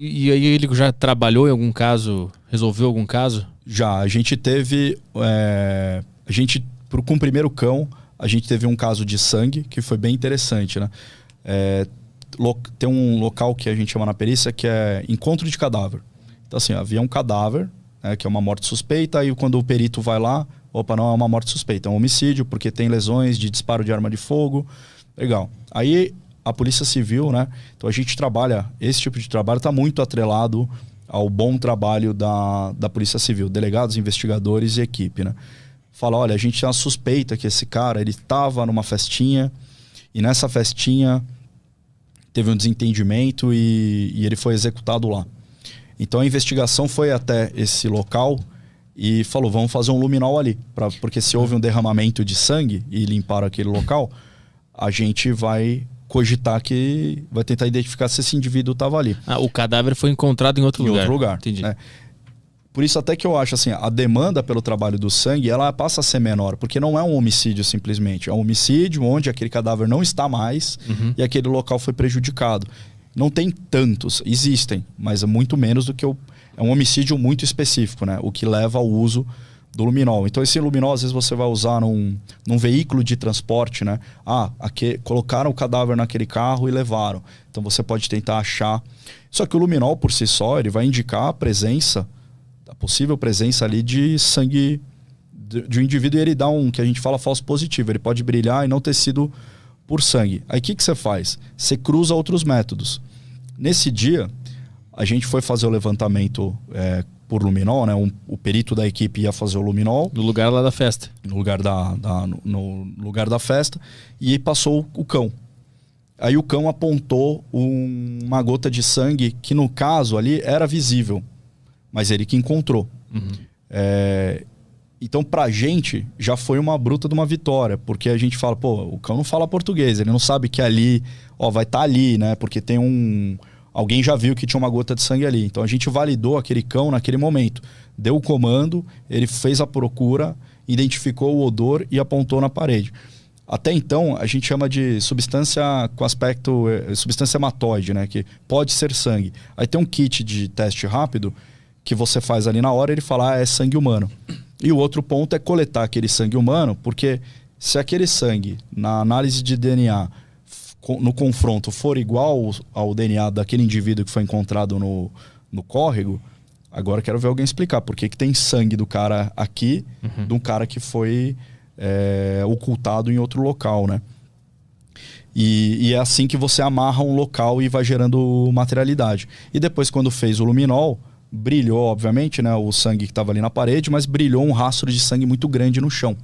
E aí ele já trabalhou em algum caso, resolveu algum caso? Já, a gente teve... com o primeiro cão, a gente teve um caso de sangue que foi bem interessante, né? Tem um local que a gente chama na perícia que é encontro de cadáver. Então assim, havia um cadáver, né, que é uma morte suspeita, e quando o perito vai lá, opa, não é uma morte suspeita, é um homicídio, porque tem lesões de disparo de arma de fogo. Legal. Aí a Polícia Civil, né? Então a gente trabalha, esse tipo de trabalho está muito atrelado ao bom trabalho da Polícia Civil, delegados, investigadores e equipe, né? Fala, olha, a gente tem uma suspeita que esse cara, ele estava numa festinha, e nessa festinha teve um desentendimento e ele foi executado lá. Então a investigação foi até esse local e falou, vamos fazer um luminol ali, porque se houve um derramamento de sangue e limparam aquele local, a gente vai cogitar que vai tentar identificar se esse indivíduo estava ali. O cadáver foi encontrado em outro lugar. Em outro lugar. Entendi. Né? Por isso até que eu acho assim, a demanda pelo trabalho do sangue, ela passa a ser menor, porque não é um homicídio simplesmente. É um homicídio onde aquele cadáver não está mais e aquele local foi prejudicado. Não tem tantos, existem, mas é muito menos do que é um homicídio muito específico, né? O que leva ao uso do luminol. Então esse luminol às vezes você vai usar num veículo de transporte, né? Colocaram o cadáver naquele carro e levaram. Então você pode tentar achar. Só que o luminol por si só, ele vai indicar a possível presença ali de sangue de um indivíduo, e ele dá que a gente fala falso positivo. Ele pode brilhar e não ter sido por sangue. Aí o que você faz? Você cruza outros métodos. Nesse dia, a gente foi fazer o levantamento por luminol, né? O perito da equipe ia fazer o luminol. No lugar lá da festa. No lugar no lugar da festa. E aí passou o cão. Aí o cão apontou uma gota de sangue que no caso ali era visível. Mas ele que encontrou. Então pra gente já foi uma bruta de uma vitória. Porque a gente fala, pô, o cão não fala português. Ele não sabe que ali, vai estar ali, né? Porque tem alguém já viu que tinha uma gota de sangue ali. Então a gente validou aquele cão naquele momento. Deu o comando, ele fez a procura, identificou o odor e apontou na parede. Até então, a gente chama de substância com aspecto... substância hematóide, né? Que pode ser sangue. Aí tem um kit de teste rápido que você faz ali na hora, ele fala, é sangue humano. E o outro ponto é coletar aquele sangue humano, porque se aquele sangue, na análise de DNA, no confronto, for igual ao DNA daquele indivíduo que foi encontrado no córrego, agora quero ver alguém explicar por que tem sangue do cara aqui, de um cara que foi ocultado em outro local, né? E é assim que você amarra um local e vai gerando materialidade. E depois, quando fez o luminol, brilhou, obviamente, né, o sangue que estava ali na parede, mas brilhou um rastro de sangue muito grande no chão.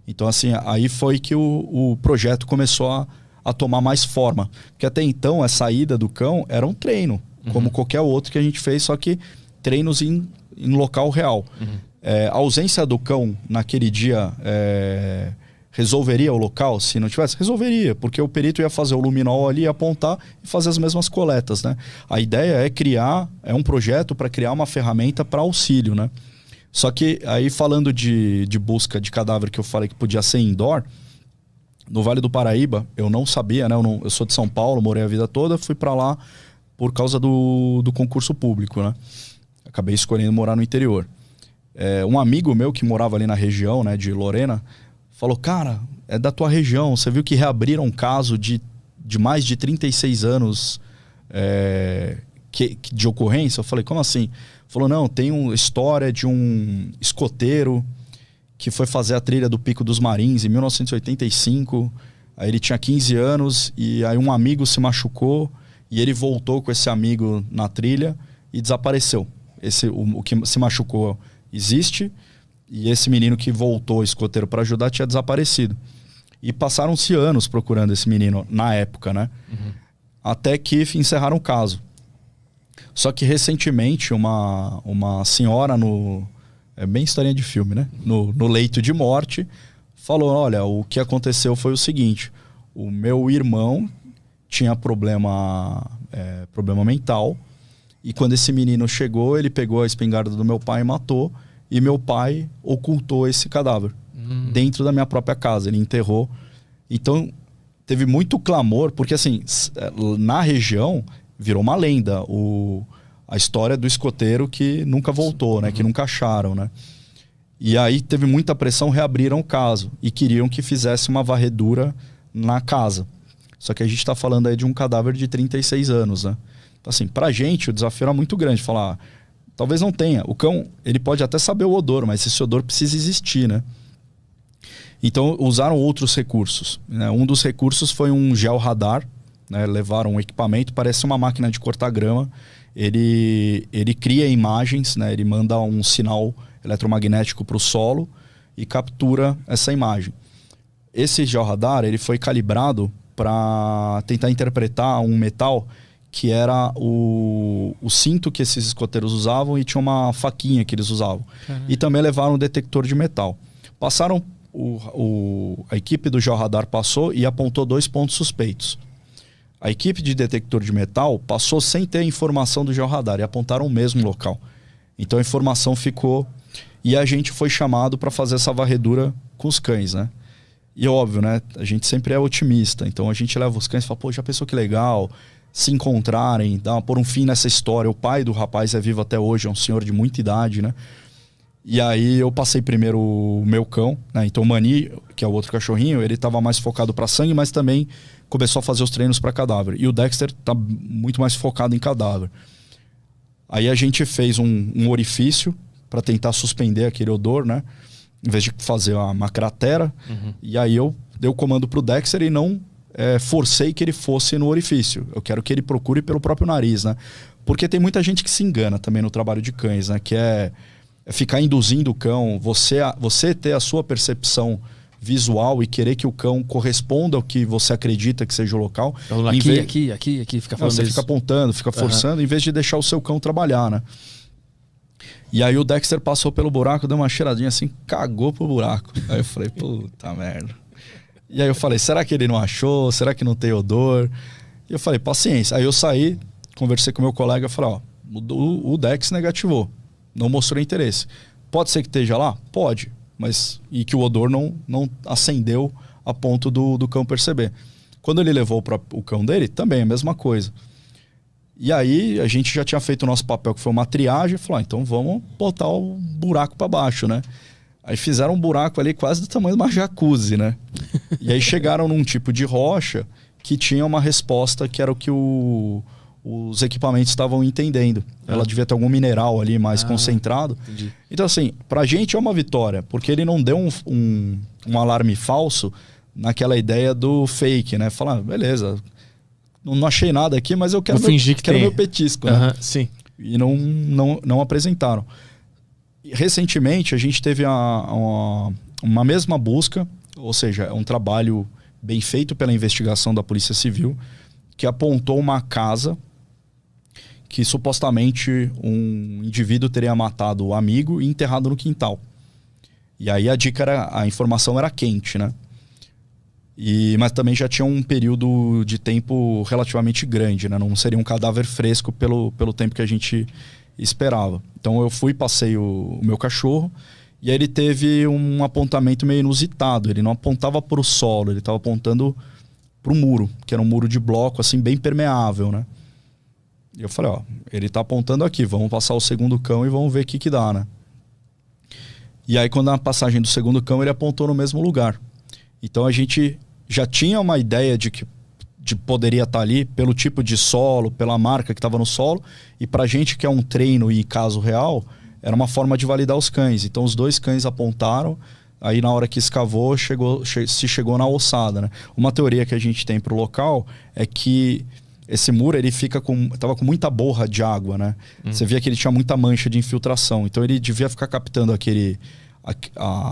Então, assim, aí foi que o projeto começou a tomar mais forma. Porque até então, a saída do cão era um treino, como qualquer outro que a gente fez, só que treinos em local real. A ausência do cão naquele dia resolveria o local? Se não tivesse, resolveria, porque o perito ia fazer o luminol ali, apontar e fazer as mesmas coletas, né? A ideia é um projeto para criar uma ferramenta para auxílio, né? Só que aí falando de busca de cadáver que eu falei que podia ser indoor, no Vale do Paraíba, eu não sabia, né? Eu sou de São Paulo, morei a vida toda, fui para lá por causa do concurso público, né? Acabei escolhendo morar no interior. Um amigo meu que morava ali na região, né, de Lorena, falou, cara, é da tua região, você viu que reabriram um caso de mais de 36 anos de ocorrência? Eu falei, como assim? Falou, não, tem uma história de um escoteiro que foi fazer a trilha do Pico dos Marins em 1985, aí ele tinha 15 anos e aí um amigo se machucou e ele voltou com esse amigo na trilha e desapareceu. O que se machucou existe, e esse menino que voltou escoteiro para ajudar tinha desaparecido. E passaram-se anos procurando esse menino na época, né? Até que encerraram o caso. Só que recentemente uma senhora é bem historinha de filme, né? No leito de morte, falou, olha, o que aconteceu foi o seguinte, o meu irmão tinha problema mental, e quando esse menino chegou, ele pegou a espingarda do meu pai e matou, e meu pai ocultou esse cadáver dentro da minha própria casa. Ele enterrou. Então, teve muito clamor, porque assim, na região, virou uma lenda. a história do escoteiro que nunca voltou, né? Que nunca acharam, né? E aí teve muita pressão, reabriram o caso e queriam que fizesse uma varredura na casa. Só que a gente está falando aí de um cadáver de 36 anos, né? Então, assim, pra gente o desafio era muito grande. Falar, talvez não tenha. O cão, ele pode até saber o odor, mas esse odor precisa existir, né? Então usaram outros recursos, né? Um dos recursos foi um georradar, né? Levaram um equipamento, parece uma máquina de cortar grama. Ele cria imagens, né? Ele manda um sinal eletromagnético para o solo e captura essa imagem. Esse georradar, ele foi calibrado para tentar interpretar um metal que era o cinto que esses escoteiros usavam, e tinha uma faquinha que eles usavam. Caramba. E também levaram um detector de metal. Passaram, a equipe do georradar passou e apontou 2 pontos suspeitos. A equipe de detector de metal passou sem ter a informação do georradar e apontaram o mesmo local. Então a informação ficou... E a gente foi chamado para fazer essa varredura com os cães, né? E óbvio, né? A gente sempre é otimista. Então a gente leva os cães e fala, pô, já pensou que legal se encontrarem, pôr um fim nessa história. O pai do rapaz é vivo até hoje, é um senhor de muita idade, né? E aí eu passei primeiro o meu cão, né? Então o Mani, que é o outro cachorrinho, ele estava mais focado para sangue, mas também começou a fazer os treinos para cadáver. E o Dexter tá muito mais focado em cadáver. Aí a gente fez um orifício para tentar suspender aquele odor, né? Em vez de fazer uma cratera. E aí eu dei o comando pro Dexter e não forcei que ele fosse no orifício. Eu quero que ele procure pelo próprio nariz, né? Porque tem muita gente que se engana também no trabalho de cães, né? Que é ficar induzindo o cão, você ter a sua percepção visual e querer que o cão corresponda ao que você acredita que seja o local. Então, aqui, fica falando você isso. fica apontando, fica forçando, em vez de deixar o seu cão trabalhar, né? E aí o Dexter passou pelo buraco, deu uma cheiradinha assim, cagou pro buraco. Aí eu falei, puta merda. E aí eu falei, será que ele não achou? Será que não tem odor? E eu falei, paciência. Aí eu saí, conversei com meu colega e falei, ó, o Dex negativou, não mostrou interesse. Pode ser que esteja lá? Pode. Mas, e que o odor não acendeu a ponto do cão perceber. Quando ele levou o cão dele, também a mesma coisa. E aí a gente já tinha feito o nosso papel, que foi uma triagem, e falou, então vamos botar o buraco para baixo, né? Aí fizeram um buraco ali quase do tamanho de uma jacuzzi, né? E aí chegaram num tipo de rocha que tinha uma resposta que era o que os equipamentos estavam entendendo. Ela devia ter algum mineral ali mais concentrado. Entendi. Então assim, pra gente é uma vitória, porque ele não deu um alarme falso naquela ideia do fake, né? Falar, beleza, não achei nada aqui, mas eu quero, quero meu petisco, né? Sim. E não apresentaram. E, recentemente, a gente teve uma mesma busca, ou seja, é um trabalho bem feito pela investigação da Polícia Civil, que apontou uma casa que supostamente um indivíduo teria matado o amigo e enterrado no quintal. E aí a informação era quente, né? Mas também já tinha um período de tempo relativamente grande, né? Não seria um cadáver fresco pelo tempo que a gente esperava. Então eu passei o meu cachorro, e aí ele teve um apontamento meio inusitado. Ele não apontava para o solo, ele estava apontando para o muro, que era um muro de bloco assim bem permeável, né? E eu falei, ó, ele está apontando aqui, vamos passar o segundo cão e vamos ver o que dá, né? E aí quando na passagem do segundo cão ele apontou no mesmo lugar. Então a gente já tinha uma ideia de que poderia estar ali pelo tipo de solo, pela marca que estava no solo, e pra gente que é um treino e caso real, era uma forma de validar os cães. Então os 2 cães apontaram, aí na hora que escavou, se chegou na ossada, né? Uma teoria que a gente tem pro local é que esse muro ele tava com muita borra de água, né? Você via que ele tinha muita mancha de infiltração, então ele devia ficar captando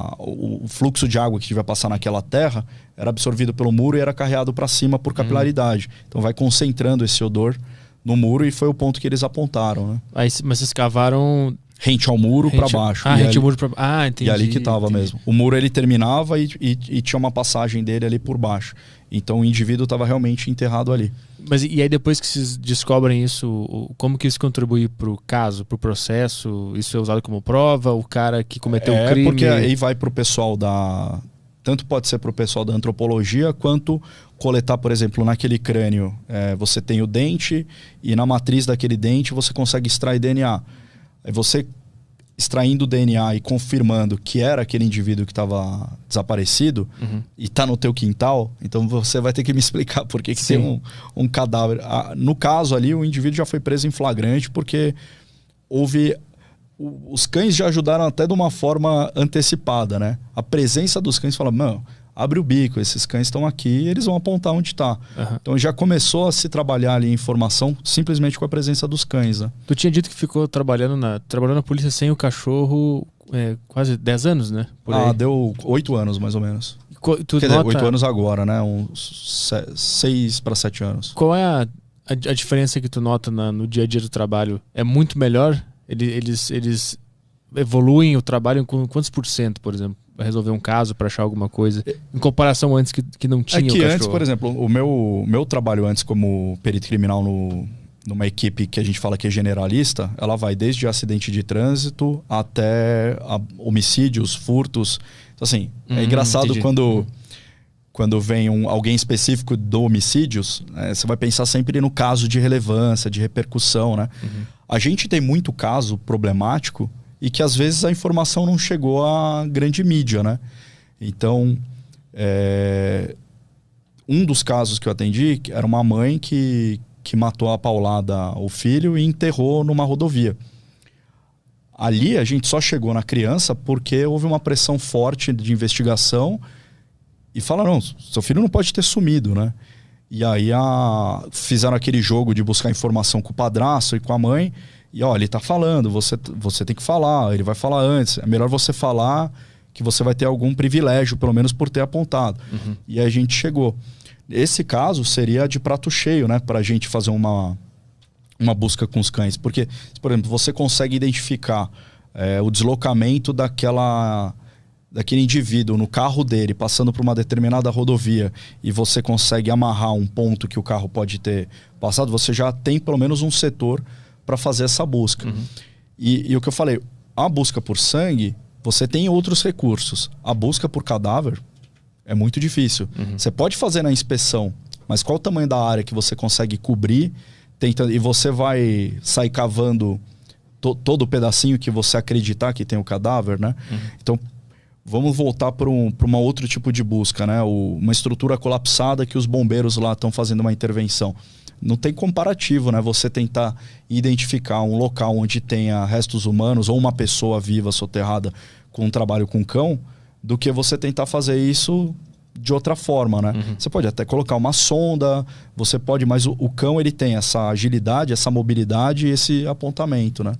o fluxo de água que devia passar naquela terra era absorvido pelo muro e era carreado para cima por capilaridade. Então vai concentrando esse odor no muro, e foi o ponto que eles apontaram, né? Mas vocês cavaram rente ao muro para baixo. Rente ao muro para baixo. Entendi. E ali que tava mesmo. O muro ele terminava e tinha uma passagem dele ali por baixo. Então o indivíduo estava realmente enterrado ali. Mas e aí depois que vocês descobrem isso, como que isso contribui pro caso, pro processo? Isso é usado como prova? O cara que cometeu o crime... porque aí vai pro pessoal tanto pode ser para o pessoal da antropologia, quanto coletar, por exemplo, naquele crânio, você tem o dente e na matriz daquele dente você consegue extrair DNA. Aí você extraindo o DNA e confirmando que era aquele indivíduo que estava desaparecido e está no teu quintal, então você vai ter que me explicar por que tem um cadáver. No caso ali, o indivíduo já foi preso em flagrante porque houve... Os cães já ajudaram até de uma forma antecipada, né? A presença dos cães fala, mano, abre o bico, esses cães estão aqui e eles vão apontar onde está. Então já começou a se trabalhar ali a informação simplesmente com a presença dos cães, né? Tu tinha dito que ficou trabalhando na polícia sem o cachorro quase 10 anos, né? Deu 8 anos mais ou menos. Quer dizer, 8 anos agora, né? Uns 6 para 7 anos. Qual é a diferença que tu nota no dia a dia do trabalho? É muito melhor? Eles evoluem o trabalho com quantos %, por exemplo, para resolver um caso, para achar alguma coisa, em comparação antes que não tinha o cachorro? Antes, por exemplo, o meu trabalho antes como perito criminal numa equipe que a gente fala que é generalista, ela vai desde acidente de trânsito até homicídios, furtos. Então, assim, é engraçado quando vem alguém específico do homicídios, você vai pensar sempre no caso de relevância, de repercussão, né? A gente tem muito caso problemático e que às vezes a informação não chegou à grande mídia, né? Então, um dos casos que eu atendi era uma mãe que matou a paulada o filho e enterrou numa rodovia. Ali a gente só chegou na criança porque houve uma pressão forte de investigação e falaram, não, seu filho não pode ter sumido, né? E aí fizeram aquele jogo de buscar informação com o padrasto e com a mãe. E ó, ele tá falando, você tem que falar, ele vai falar antes. É melhor você falar que você vai ter algum privilégio, pelo menos por ter apontado. E aí a gente chegou. Esse caso seria de prato cheio, né? Pra gente fazer uma busca com os cães. Porque, por exemplo, você consegue identificar o deslocamento daquele indivíduo no carro dele, passando por uma determinada rodovia, e você consegue amarrar um ponto que o carro pode ter passado, você já tem pelo menos um setor para fazer essa busca. E o que eu falei, a busca por sangue, você tem outros recursos. A busca por cadáver é muito difícil. Você pode fazer na inspeção, mas qual o tamanho da área que você consegue cobrir, e você vai sair cavando todo o pedacinho que você acreditar que tem o cadáver, né? Então, vamos voltar para um outro tipo de busca, né? Uma estrutura colapsada que os bombeiros lá estão fazendo uma intervenção. Não tem comparativo, né? Você tentar identificar um local onde tenha restos humanos ou uma pessoa viva soterrada com um trabalho com cão, do que você tentar fazer isso de outra forma, né? Você pode até colocar uma sonda, mas o cão ele tem essa agilidade, essa mobilidade e esse apontamento, né?